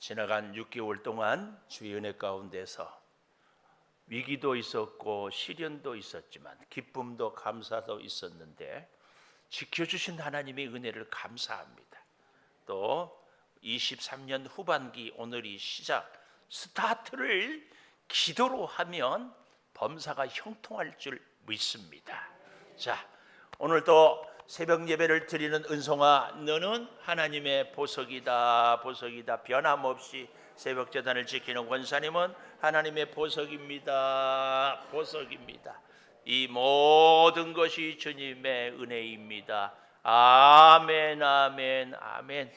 지나간 6개월 동안 주의 은혜 가운데서 위기도 있었고 시련도 있었지만 기쁨도 감사도 있었는데 지켜주신 하나님의 은혜를 감사합니다. 또 23년 후반기 오늘이 시작, 스타트를 기도로 하면 범사가 형통할 줄 믿습니다. 자, 오늘도 새벽 예배를 드리는 은송아, 너는 하나님의 보석이다. 보석이다. 변함없이 새벽 제단을 지키는 권사님은 하나님의 보석입니다. 보석입니다. 이 모든 것이 주님의 은혜입니다. 아멘, 아멘, 아멘.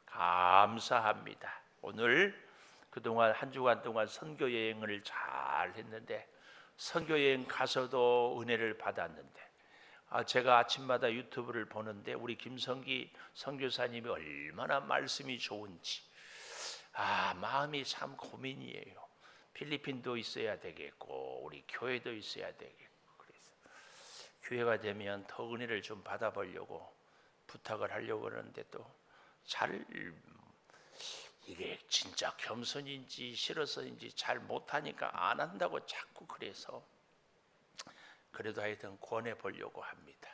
감사합니다. 오늘 그동안 한 주간 동안 선교 여행을 잘 했는데, 선교 여행 가서도 은혜를 받았는데, 제가 아침마다 유튜브를 보는데 우리 김성기 선교사님이 얼마나 말씀이 좋은지 마음이 참 고민이에요. 필리핀도 있어야 되겠고 우리 교회도 있어야 되겠고, 그래서 기회가 되면 더 은혜를 좀 받아보려고 부탁을 하려고 그러는데 또 잘 이게 진짜 겸손인지 싫어서인지 잘 못하니까 안 한다고 자꾸 그래서 그래도 하여튼 권해보려고 합니다.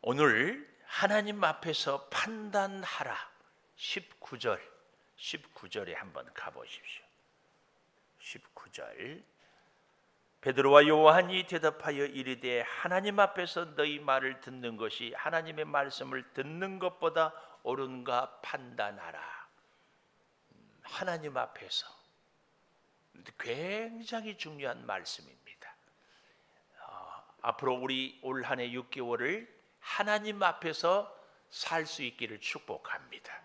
오늘 하나님 앞에서 판단하라 19절에 한번 가보십시오. 19절, 베드로와 요한이 대답하여 이르되 하나님 앞에서 너희 말을 듣는 것이 하나님의 말씀을 듣는 것보다 옳은가 판단하라. 하나님 앞에서 굉장히 중요한 말씀입니다. 앞으로 우리 올 한 해 6개월을 하나님 앞에서 살 수 있기를 축복합니다.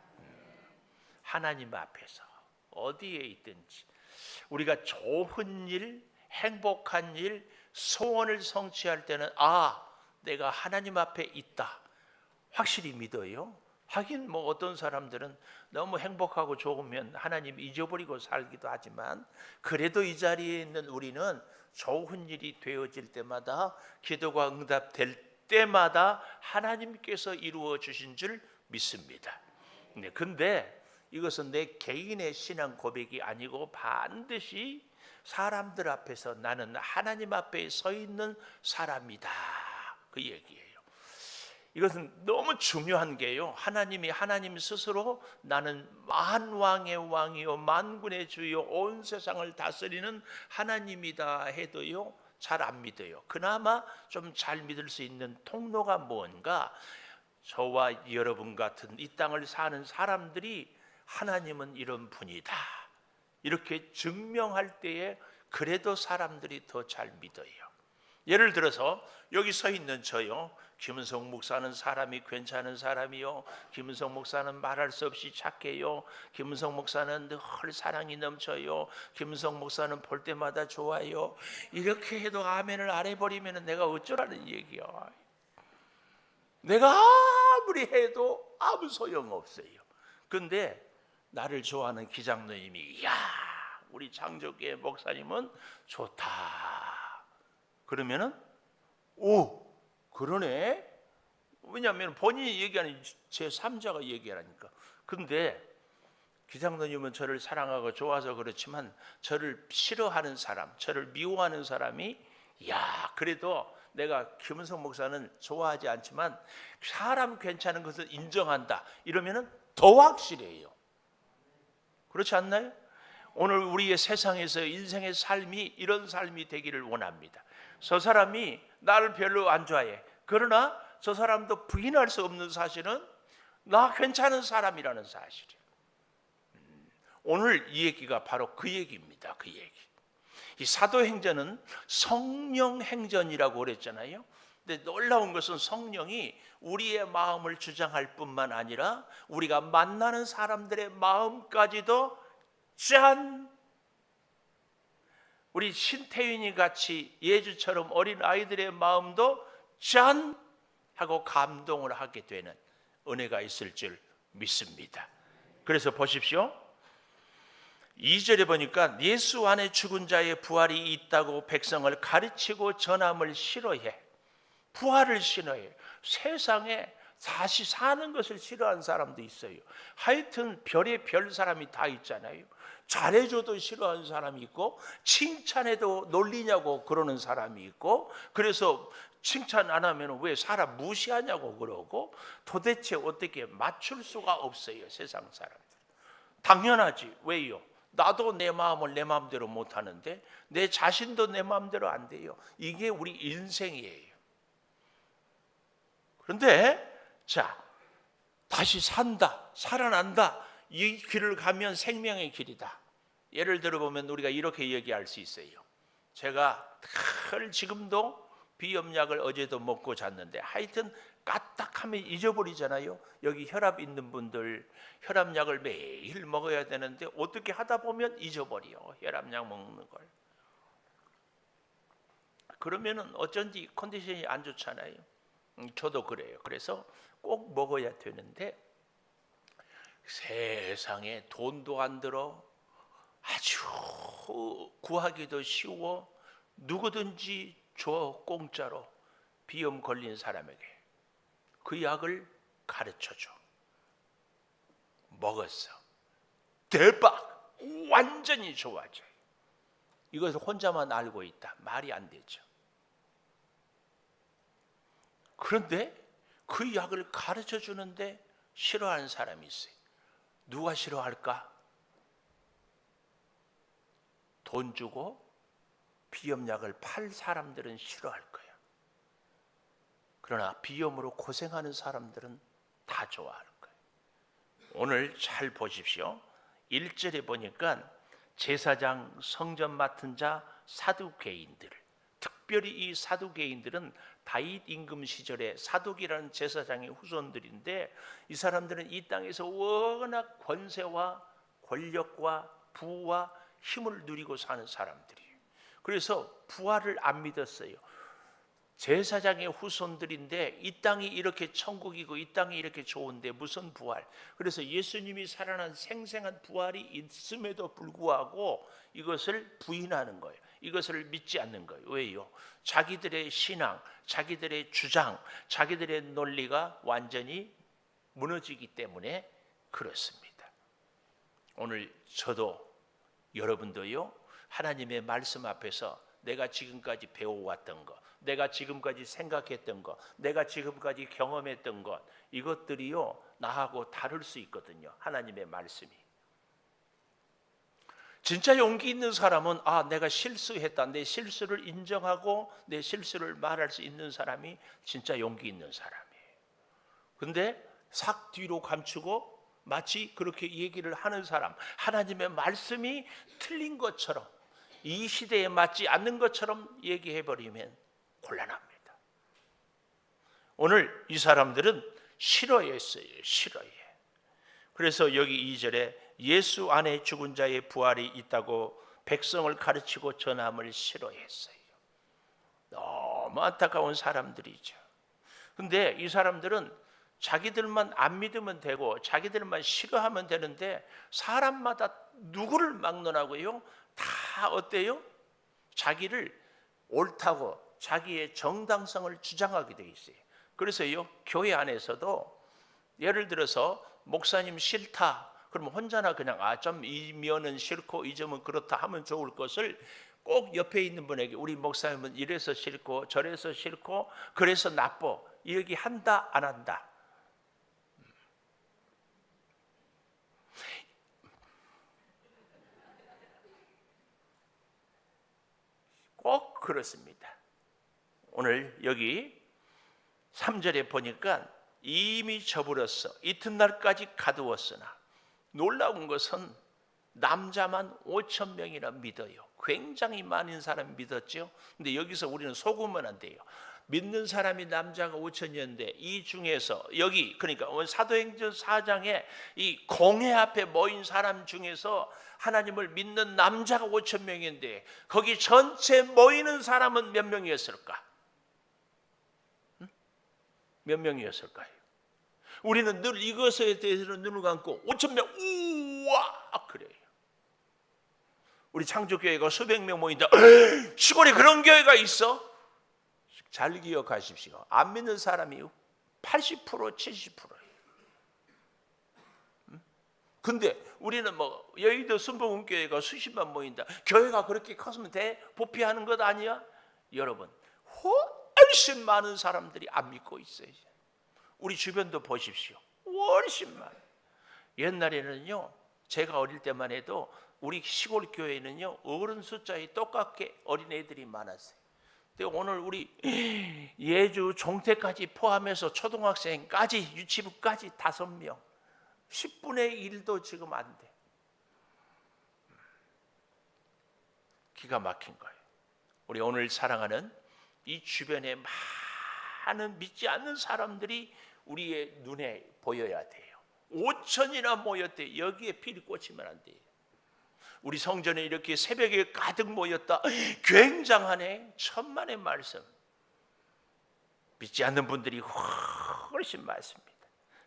하나님 앞에서 어디에 있든지 우리가 좋은 일, 행복한 일, 소원을 성취할 때는 내가 하나님 앞에 있다 확실히 믿어요. 하긴 어떤 사람들은 너무 행복하고 좋으면 하나님 잊어버리고 살기도 하지만, 그래도 이 자리에 있는 우리는 좋은 일이 되어질 때마다, 기도가 응답될 때마다 하나님께서 이루어 주신 줄 믿습니다. 근데 이것은 내 개인의 신앙 고백이 아니고 반드시 사람들 앞에서 나는 하나님 앞에 서 있는 사람이다, 그 얘기예요. 이것은 너무 중요한 게요, 하나님 스스로 나는 만왕의 왕이요 만군의 주요 온 세상을 다스리는 하나님이다 해도요 잘 안 믿어요. 그나마 좀 잘 믿을 수 있는 통로가 뭔가, 저와 여러분 같은 이 땅을 사는 사람들이 하나님은 이런 분이다 이렇게 증명할 때에 그래도 사람들이 더 잘 믿어요. 예를 들어서 여기 서 있는 저요, 김은성 목사는 사람이 괜찮은 사람이요, 김은성 목사는 말할 수 없이 착해요, 김은성 목사는 늘 사랑이 넘쳐요, 김은성 목사는 볼 때마다 좋아요, 이렇게 해도 아멘을 안 해버리면 내가 어쩌라는 얘기야. 내가 아무리 해도 아무 소용없어요. 근데 나를 좋아하는 기장로님이 우리 장조교회 목사님은 좋다 그러면은 그러네. 왜냐하면 본인이 얘기하는 제3자가 얘기하니까. 근데 기장로님은 저를 사랑하고 좋아서 그렇지만 저를 싫어하는 사람, 저를 미워하는 사람이 그래도 내가 김은성 목사는 좋아하지 않지만 사람 괜찮은 것을 인정한다 이러면은 더 확실해요. 그렇지 않나요? 오늘 우리의 세상에서 인생의 삶이 이런 삶이 되기를 원합니다. 저 사람이 나를 별로 안 좋아해. 그러나 저 사람도 부인할 수 없는 사실은 나 괜찮은 사람이라는 사실이에요. 오늘 이 얘기가 바로 그 얘기입니다. 그 얘기. 이 사도행전은 성령 행전이라고 그랬잖아요. 근데 놀라운 것은 성령이 우리의 마음을 주장할 뿐만 아니라 우리가 만나는 사람들의 마음까지도 우리 신태윤이 같이 예주처럼 어린 아이들의 마음도 하고 감동을 하게 되는 은혜가 있을 줄 믿습니다. 그래서 보십시오. 2절에 보니까 예수 안에 죽은 자의 부활이 있다고 백성을 가르치고 전함을 싫어해. 부활을 싫어해. 세상에 다시 사는 것을 싫어하는 사람도 있어요. 하여튼 별의 별 사람이 다 있잖아요. 잘해줘도 싫어하는 사람이 있고, 칭찬해도 놀리냐고 그러는 사람이 있고, 그래서 칭찬 안 하면 왜 사람 무시하냐고 그러고, 도대체 어떻게 맞출 수가 없어요, 세상 사람들. 당연하지. 왜요? 나도 내 마음을 내 마음대로 못 하는데 내 자신도 내 마음대로 안 돼요. 이게 우리 인생이에요. 그런데 자, 다시 산다, 살아난다, 이 길을 가면 생명의 길이다. 예를 들어 보면 우리가 이렇게 얘기할 수 있어요. 제가 늘 지금도 비염약을 어제도 먹고 잤는데 하여튼 까딱하면 잊어버리잖아요. 여기 혈압 있는 분들 혈압약을 매일 먹어야 되는데 어떻게 하다 보면 잊어버려, 혈압약 먹는 걸. 그러면은 어쩐지 컨디션이 안 좋잖아요. 저도 그래요. 그래서 꼭 먹어야 되는데 세상에 돈도 안 들어, 아주 구하기도 쉬워, 누구든지 줘, 공짜로. 비염 걸린 사람에게 그 약을 가르쳐줘. 먹었어. 대박! 완전히 좋아져요. 이것을 혼자만 알고 있다. 말이 안 되죠. 그런데 그 약을 가르쳐 주는데 싫어하는 사람이 있어요. 누가 싫어할까? 돈 주고 비염약을 팔 사람들은 싫어할 거야. 그러나 비염으로 고생하는 사람들은 다 좋아할 거예요. 오늘 잘 보십시오. 1절에 보니까 제사장, 성전 맡은 자, 사두개인들, 특별히 이 사두개인들은 다윗 임금 시절에 사둑이라는 제사장의 후손들인데, 이 사람들은 이 땅에서 워낙 권세와 권력과 부와 힘을 누리고 사는 사람들이에요. 그래서 부활을 안 믿었어요. 제사장의 후손들인데 이 땅이 이렇게 천국이고 이 땅이 이렇게 좋은데 무슨 부활. 그래서 예수님이 살아난 생생한 부활이 있음에도 불구하고 이것을 부인하는 거예요. 이것을 믿지 않는 거예요. 왜요? 자기들의 신앙, 자기들의 주장, 자기들의 논리가 완전히 무너지기 때문에 그렇습니다. 오늘 저도 여러분도요, 하나님의 말씀 앞에서 내가 지금까지 배워왔던 것, 내가 지금까지 생각했던 것, 내가 지금까지 경험했던 것, 이것들이요 나하고 다를 수 있거든요. 하나님의 말씀이. 진짜 용기 있는 사람은 내가 실수했다, 내 실수를 인정하고 내 실수를 말할 수 있는 사람이 진짜 용기 있는 사람이에요. 근데 삭 뒤로 감추고 마치 그렇게 얘기를 하는 사람, 하나님의 말씀이 틀린 것처럼, 이 시대에 맞지 않는 것처럼 얘기해버리면 곤란합니다. 오늘 이 사람들은 싫어했어요. 싫어해. 그래서 여기 2절에 예수 안에 죽은 자의 부활이 있다고 백성을 가르치고 전함을 싫어했어요. 너무 안타까운 사람들이죠. 근데 이 사람들은 자기들만 안 믿으면 되고 자기들만 싫어하면 되는데 사람마다 누구를 막론하고요, 다 어때요? 자기를 옳다고 자기의 정당성을 주장하게 돼 있어요. 그래서요, 교회 안에서도 예를 들어서 목사님 싫다 그러면 혼자나 그냥 좀 이 면은 싫고 이 점은 그렇다 하면 좋을 것을 꼭 옆에 있는 분에게 우리 목사님은 이래서 싫고 저래서 싫고 그래서 나빠, 이 얘기 한다 안 한다? 꼭 그렇습니다. 오늘 여기 3절에 보니까 이미 저버렸어, 이튿날까지 가두었으나, 놀라운 것은 남자만 5,000명이나 믿어요. 굉장히 많은 사람이 믿었죠. 근데 여기서 우리는 속으면 안 돼요. 믿는 사람이 남자가 5,000명인데 이 중에서 여기 그러니까 사도행전 4장에 이 공회 앞에 모인 사람 중에서 하나님을 믿는 남자가 5,000명인데 거기 전체 모이는 사람은 몇 명이었을까? 몇 명이었을까요? 우리는 늘 이것에 대해서는 눈을 감고 5,000명, 우와 그래요. 우리 창조교회가 수백 명 모인다. 시골에 그런 교회가 있어? 잘 기억하십시오. 안 믿는 사람이요, 80%, 70%예요. 근데 우리는 뭐 여의도 순복음교회가 수십만 모인다. 교회가 그렇게 컸으면 돼? 부패하는 것 아니야? 여러분, 훨씬 많은 사람들이 안 믿고 있어요. 우리 주변도 보십시오. 훨씬 많아. 옛날에는요, 제가 어릴 때만 해도 우리 시골 교회는요, 어른 숫자에 똑같게 어린애들이 많았어요. 근데 오늘 우리 예주 종태까지 포함해서 초등학생까지 유치부까지 5명, 10분의 1도 지금 안 돼. 기가 막힌 거예요. 우리 오늘 사랑하는 이 주변에 많은 믿지 않는 사람들이 우리의 눈에 보여야 돼요. 5천이나 모였대. 여기에 피리 꽂히면 안 돼요. 우리 성전에 이렇게 새벽에 가득 모였다. 굉장하네. 천만의 말씀. 믿지 않는 분들이 훨씬 많습니다.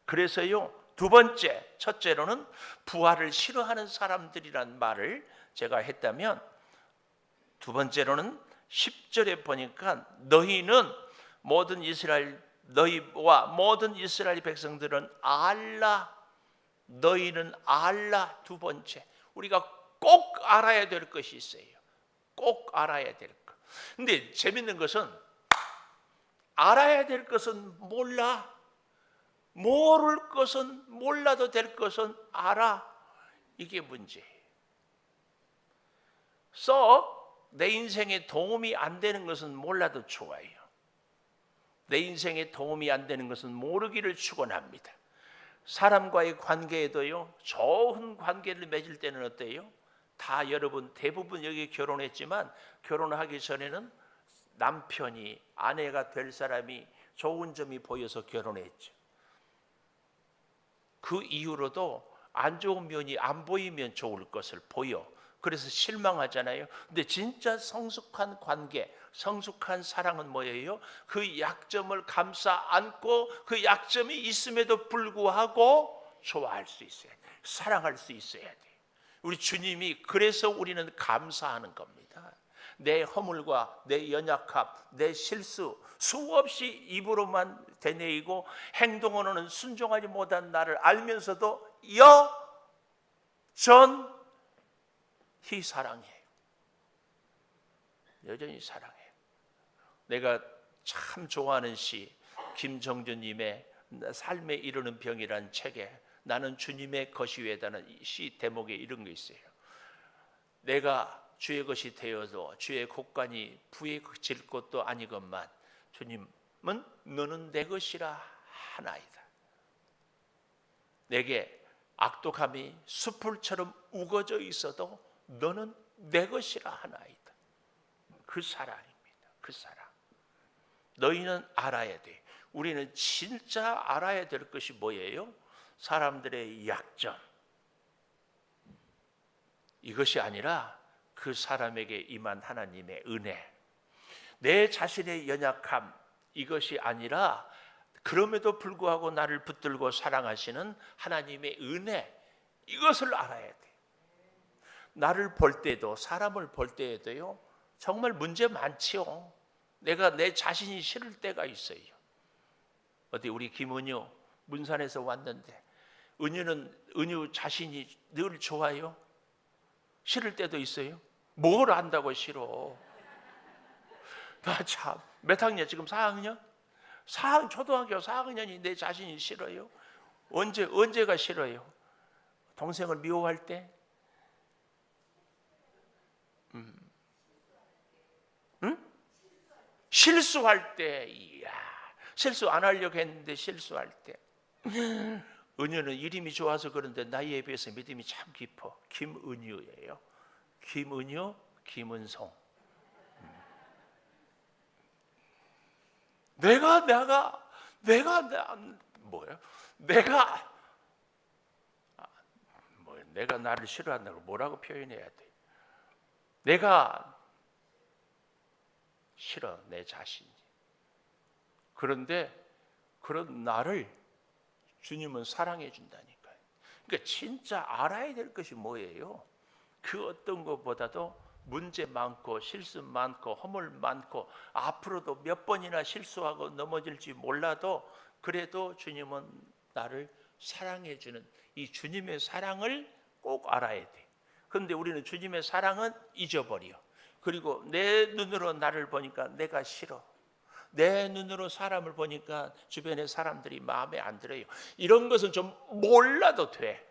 그래서요, 두 번째, 첫째로는 부활을 싫어하는 사람들이란 말을 제가 했다면, 두 번째로는 10절에 보니까 너희는 모든 이스라엘, 너희와 모든 이스라엘 백성들은 알라, 너희는 알라. 두 번째, 우리가 꼭 알아야 될 것이 있어요. 꼭 알아야 될 것. 근데 재밌는 것은 알아야 될 것은 몰라. 모를 것은, 몰라도 될 것은 알아. 이게 문제예요. 내 인생에 도움이 안 되는 것은 몰라도 좋아요. 내 인생에 도움이 안 되는 것은 모르기를 축원합니다. 사람과의 관계에도요, 좋은 관계를 맺을 때는 어때요? 다 여러분 대부분 여기 결혼했지만 결혼하기 전에는 남편이, 아내가 될 사람이 좋은 점이 보여서 결혼했죠. 그 이후로도 안 좋은 면이 안 보이면 좋을 것을 보여. 그래서 실망하잖아요. 근데 진짜 성숙한 관계, 성숙한 사랑은 뭐예요? 그 약점을 감싸 안고 그 약점이 있음에도 불구하고 좋아할 수 있어야 돼. 사랑할 수 있어야 돼. 우리 주님이 그래서 우리는 감사하는 겁니다. 내 허물과 내 연약함, 내 실수 수없이 입으로만 되뇌이고 행동으로는 순종하지 못한 나를 알면서도 여전히 사랑해요. 여전히 사랑해요. 내가 참 좋아하는 시, 김정준님의 삶에 이르는 병이라는 책에 나는 주님의 것이 외다는 시 대목에 이런 게 있어요. 내가 주의 것이 되어도 주의 곡간이 부해질 것도 아니건만 주님은 너는 내 것이라 하나이다. 내게 악독함이 숯불처럼 우거져 있어도 너는 내 것이라 하나이다. 그 사랑입니다. 그 사랑. 너희는 알아야 돼. 우리는 진짜 알아야 될 것이 뭐예요? 사람들의 약점. 이것이 아니라 그 사람에게 임한 하나님의 은혜. 내 자신의 연약함. 이것이 아니라 그럼에도 불구하고 나를 붙들고 사랑하시는 하나님의 은혜. 이것을 알아야 돼. 나를 볼 때도, 사람을 볼 때에도요, 정말 문제 많지요. 내가 내 자신이 싫을 때가 있어요. 어디 우리 김은유 문산에서 왔는데 은유 자신이 늘 좋아요? 싫을 때도 있어요? 뭘 안다고 싫어? 나 참, 몇 학년? 지금 4학년? 초등학교 4학년이 내 자신이 싫어요? 언제가 싫어요? 동생을 미워할 때? 응? 실수할 때. 이야, 실수 안 하려고 했는데 실수할 때. 은유는 이름이 좋아서 그런데 나이에 비해서 믿음이 참 깊어. 김은유예요. 김은유, 김은송. 내가 나를 싫어한다고 뭐라고 표현해야 돼? 내가 싫어, 내 자신이. 그런데 그런 나를 주님은 사랑해 준다니까요. 그러니까 진짜 알아야 될 것이 뭐예요? 그 어떤 것보다도 문제 많고 실수 많고 허물 많고 앞으로도 몇 번이나 실수하고 넘어질지 몰라도 그래도 주님은 나를 사랑해 주는 이 주님의 사랑을 꼭 알아야 돼. 그런데 우리는 주님의 사랑은 잊어버려. 그리고 내 눈으로 나를 보니까 내가 싫어. 내 눈으로 사람을 보니까 주변의 사람들이 마음에 안 들어요. 이런 것은 좀 몰라도 돼.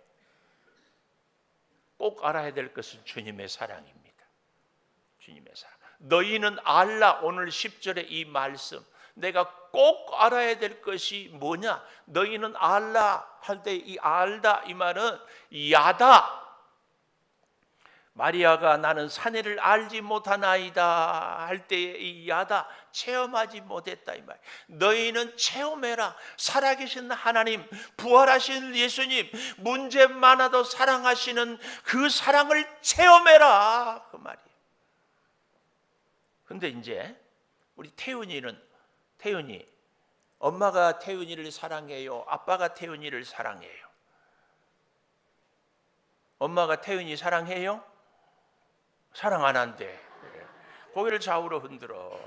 꼭 알아야 될 것은 주님의 사랑입니다. 주님의 사랑. 너희는 알라. 오늘 10절의 이 말씀, 내가 꼭 알아야 될 것이 뭐냐? 너희는 알라 할 때 이 알다 이 말은 야다. 마리아가 나는 사내를 알지 못하나이다 할 때의 이 야다, 체험하지 못했다 이 말. 너희는 체험해라. 살아계신 하나님, 부활하신 예수님, 문제 많아도 사랑하시는 그 사랑을 체험해라 그 말이에요. 근데 이제 우리 태윤이 엄마가 태윤이를 사랑해요? 아빠가 태윤이를 사랑해요? 엄마가 태윤이 사랑해요? 사랑 안 한대. 고개를 좌우로 흔들어.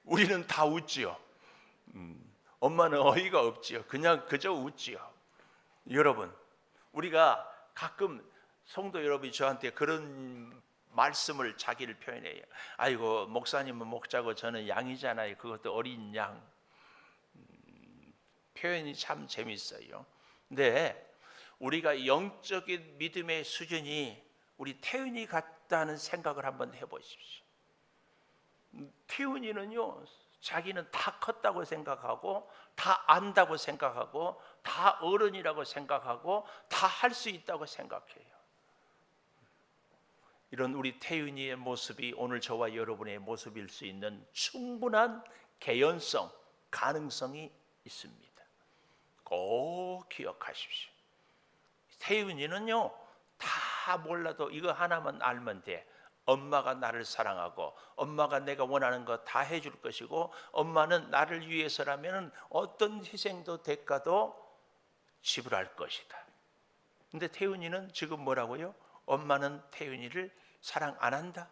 우리는 다 웃지요. 엄마는 어이가 없지요. 그냥 그저 웃지요. 여러분, 우리가 가끔 성도 여러분이 저한테 그런 말씀을 자기를 표현해요. 아이고, 목사님은 목자고 저는 양이잖아요. 그것도 어린 양. 표현이 참 재밌어요. 근데 우리가 영적인 믿음의 수준이 우리 태윤이 같다는 생각을 한번 해보십시오. 태윤이는요, 자기는 다 컸다고 생각하고 다 안다고 생각하고 다 어른이라고 생각하고 다 할 수 있다고 생각해요. 이런 우리 태윤이의 모습이 오늘 저와 여러분의 모습일 수 있는 충분한 개연성, 가능성이 있습니다. 꼭 기억하십시오. 태윤이는요, 다 몰라도 이거 하나만 알면 돼. 엄마가 나를 사랑하고 엄마가 내가 원하는 거 다 해줄 것이고 엄마는 나를 위해서라면 어떤 희생도 대가도 지불할 것이다. 근데 태윤이는 지금 뭐라고요? 엄마는 태윤이를 사랑 안 한다.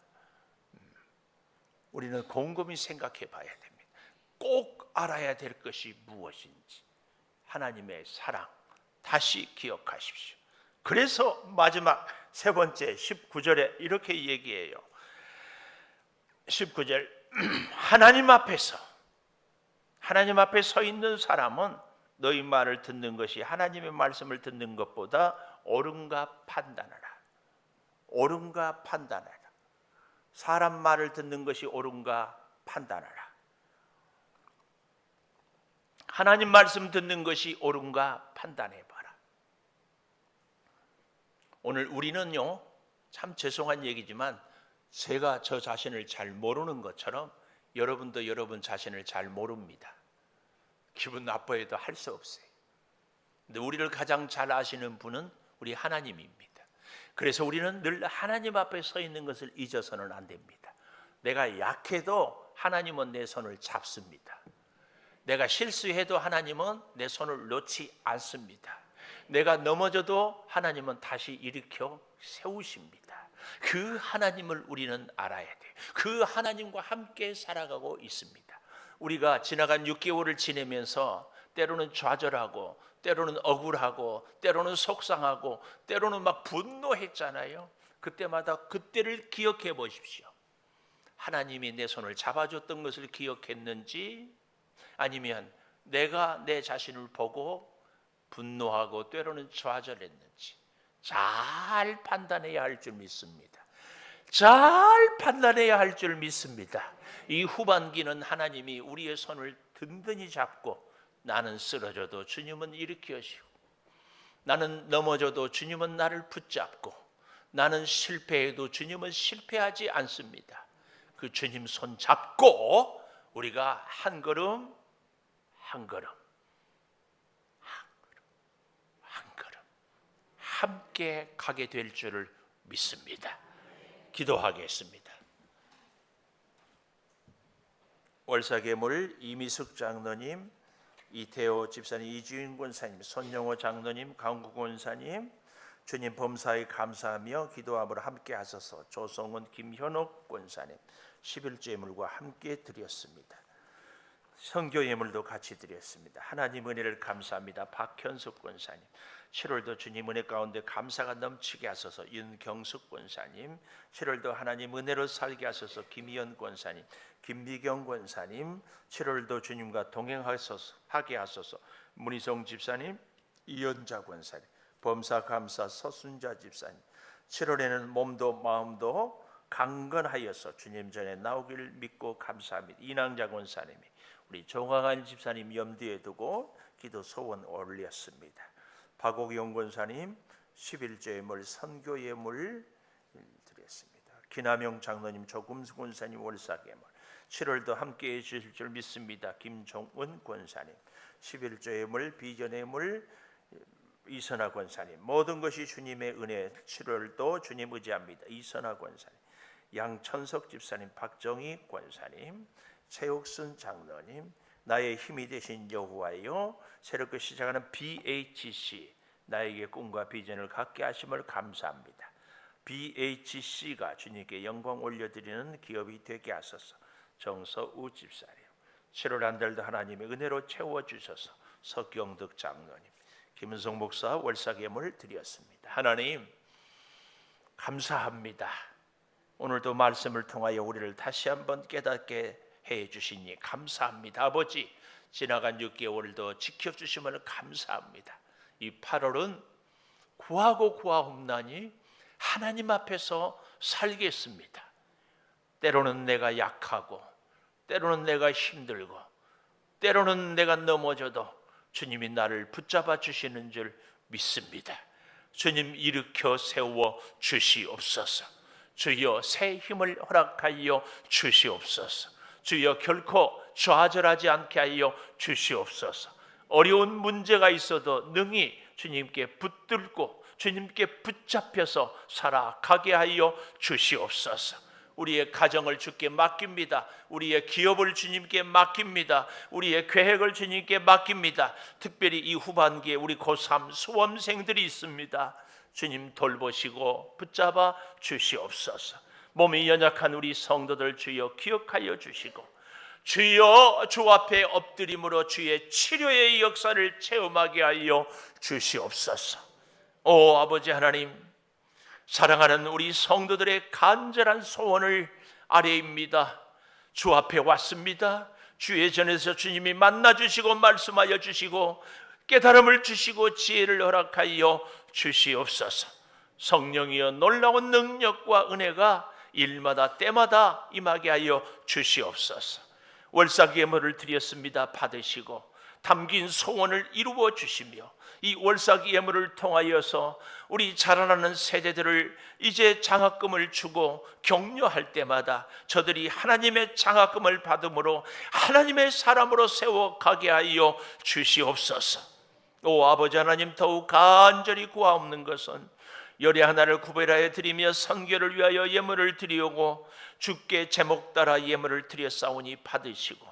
우리는 곰곰이 생각해 봐야 됩니다. 꼭 알아야 될 것이 무엇인지. 하나님의 사랑 다시 기억하십시오. 그래서 마지막 세 번째 19절에 이렇게 얘기해요. 19절 하나님 앞에 서 있는 사람은 너희 말을 듣는 것이 하나님의 말씀을 듣는 것보다 옳은가 판단하라. 옳은가 판단하라. 사람 말을 듣는 것이 옳은가 판단하라. 하나님 말씀 듣는 것이 옳은가 판단해봐라. 오늘 우리는요, 참 죄송한 얘기지만 제가 저 자신을 잘 모르는 것처럼 여러분도 여러분 자신을 잘 모릅니다. 기분 나빠해도 할 수 없어요. 근데 우리를 가장 잘 아시는 분은 우리 하나님입니다. 그래서 우리는 늘 하나님 앞에 서 있는 것을 잊어서는 안 됩니다. 내가 약해도 하나님은 내 손을 잡습니다. 내가 실수해도 하나님은 내 손을 놓지 않습니다. 내가 넘어져도 하나님은 다시 일으켜 세우십니다. 그 하나님을 우리는 알아야 돼요. 그 하나님과 함께 살아가고 있습니다. 우리가 지나간 6개월을 지내면서 때로는 좌절하고 때로는 억울하고 때로는 속상하고 때로는 막 분노했잖아요. 그때마다 그때를 기억해 보십시오. 하나님이 내 손을 잡아줬던 것을 기억했는지 아니면 내가 내 자신을 보고 분노하고 때로는 좌절했는지 잘 판단해야 할 줄 믿습니다. 잘 판단해야 할 줄 믿습니다. 이 후반기는 하나님이 우리의 손을 든든히 잡고 나는 쓰러져도 주님은 일으키시고 나는 넘어져도 주님은 나를 붙잡고 나는 실패해도 주님은 실패하지 않습니다. 그 주님 손 잡고 우리가 한 걸음 한 걸음 함께 가게 될 줄을 믿습니다. 기도하겠습니다. 월사계물 이미숙 장로님, 이태호 집사님, 이주인 권사님, 손영호 장로님, 강국 권사님, 주님 범사에 감사하며 기도함으로 함께 하소서. 조성은 김현옥 권사님 11제물과 함께 드렸습니다. 선교 예물도 같이 드렸습니다. 하나님 은혜를 감사합니다. 박현숙 권사님, 7월도 주님 은혜 가운데 감사가 넘치게 하소서. 윤경숙 권사님, 7월도 하나님 은혜로 살게 하소서. 김희연 권사님, 김미경 권사님, 7월도 주님과 동행하소서 하게 하소서. 문희성 집사님, 이연자 권사님, 범사 감사 서순자 집사님, 7월에는 몸도 마음도 강건하여서 주님 전에 나오기를 믿고 감사합니다. 이낭자 권사님이 우리 종화관 집사님 염두에 두고 기도 소원 올렸습니다. 박옥영 권사님 11조 예물 선교 예물 드렸습니다. 기남영 장로님, 조금수 권사님 월삭 예물, 7월도 함께해 주실 줄 믿습니다. 김종은 권사님 11조 예물 비전 예물, 이선아 권사님, 모든 것이 주님의 은혜, 7월도 주님 의지합니다. 이선아 권사님, 양천석 집사님, 박정희 권사님, 최옥순 장로님, 나의 힘이 되신 여호와여, 새롭게 시작하는 BHC, 나에게 꿈과 비전을 갖게 하심을 감사합니다. BHC가 주님께 영광 올려드리는 기업이 되게 하소서. 정서우 집사님, 7월 한 달도 하나님의 은혜로 채워주셔서. 석경득 장로님, 김은성 목사 월삭 예물 드렸습니다. 하나님 감사합니다. 오늘도 말씀을 통하여 우리를 다시 한번 깨닫게 해주시니 감사합니다. 아버지, 지나간 6개월도 지켜주심을 감사합니다. 이 8월은 구하고 구하옵나니 하나님 앞에서 살겠습니다. 때로는 내가 약하고, 때로는 내가 힘들고, 때로는 내가 넘어져도 주님이 나를 붙잡아 주시는 줄 믿습니다. 주님 일으켜 세워 주시옵소서. 주여 새 힘을 허락하여 주시옵소서. 주여 결코 좌절하지 않게 하여 주시옵소서. 어려운 문제가 있어도 능히 주님께 붙들고 주님께 붙잡혀서 살아가게 하여 주시옵소서. 우리의 가정을 주께 맡깁니다. 우리의 기업을 주님께 맡깁니다. 우리의 계획을 주님께 맡깁니다. 특별히 이 후반기에 우리 고3 수험생들이 있습니다. 주님 돌보시고 붙잡아 주시옵소서. 몸이 연약한 우리 성도들 주여 기억하여 주시고, 주여 주 앞에 엎드림으로 주의 치료의 역사를 체험하게 하여 주시옵소서. 오 아버지 하나님, 사랑하는 우리 성도들의 간절한 소원을 아뢰입니다. 주 앞에 왔습니다. 주의 전에서 주님이 만나주시고 말씀하여 주시고 깨달음을 주시고 지혜를 허락하여 주시옵소서. 성령이여 놀라운 능력과 은혜가 일마다 때마다 임하게 하여 주시옵소서. 월삭 예물을 드렸습니다. 받으시고 담긴 소원을 이루어 주시며, 이 월삭 예물을 통하여서 우리 자라나는 세대들을 이제 장학금을 주고 격려할 때마다 저들이 하나님의 장학금을 받음으로 하나님의 사람으로 세워가게 하여 주시옵소서. 오 아버지 하나님, 더욱 간절히 구하옵는 것은 열의 하나를 구별하여 드리며 선교를 위하여 예물을 드리오고 주께 제목 따라 예물을 드렸사오니 받으시고,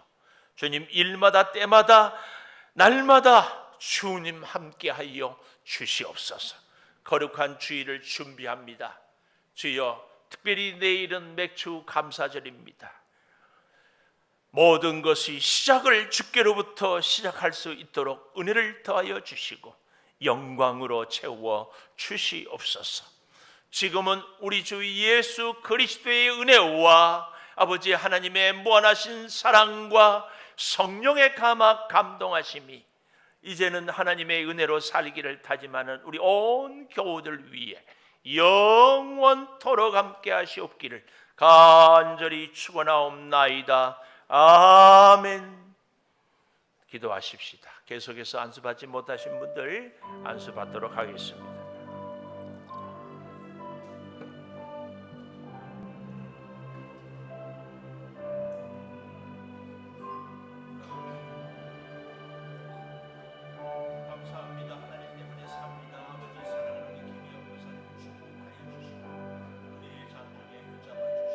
주님 일마다 때마다 날마다 주님 함께하여 주시옵소서. 거룩한 주일을 준비합니다. 주여, 특별히 내일은 맥주 감사절입니다. 모든 것이 시작을 주께로부터 시작할 수 있도록 은혜를 더하여 주시고 영광으로 채워 주시옵소서. 지금은 우리 주 예수 그리스도의 은혜와 아버지 하나님의 무한하신 사랑과 성령의 감동하심이 이제는 하나님의 은혜로 살기를 다짐하는 우리 온 교우들 위해 영원토록 함께 하시옵기를 간절히 축원하옵나이다. 아멘. 기도하십시다. 계속해서 안수받지 못하신 분들 안수받도록 하겠습니다.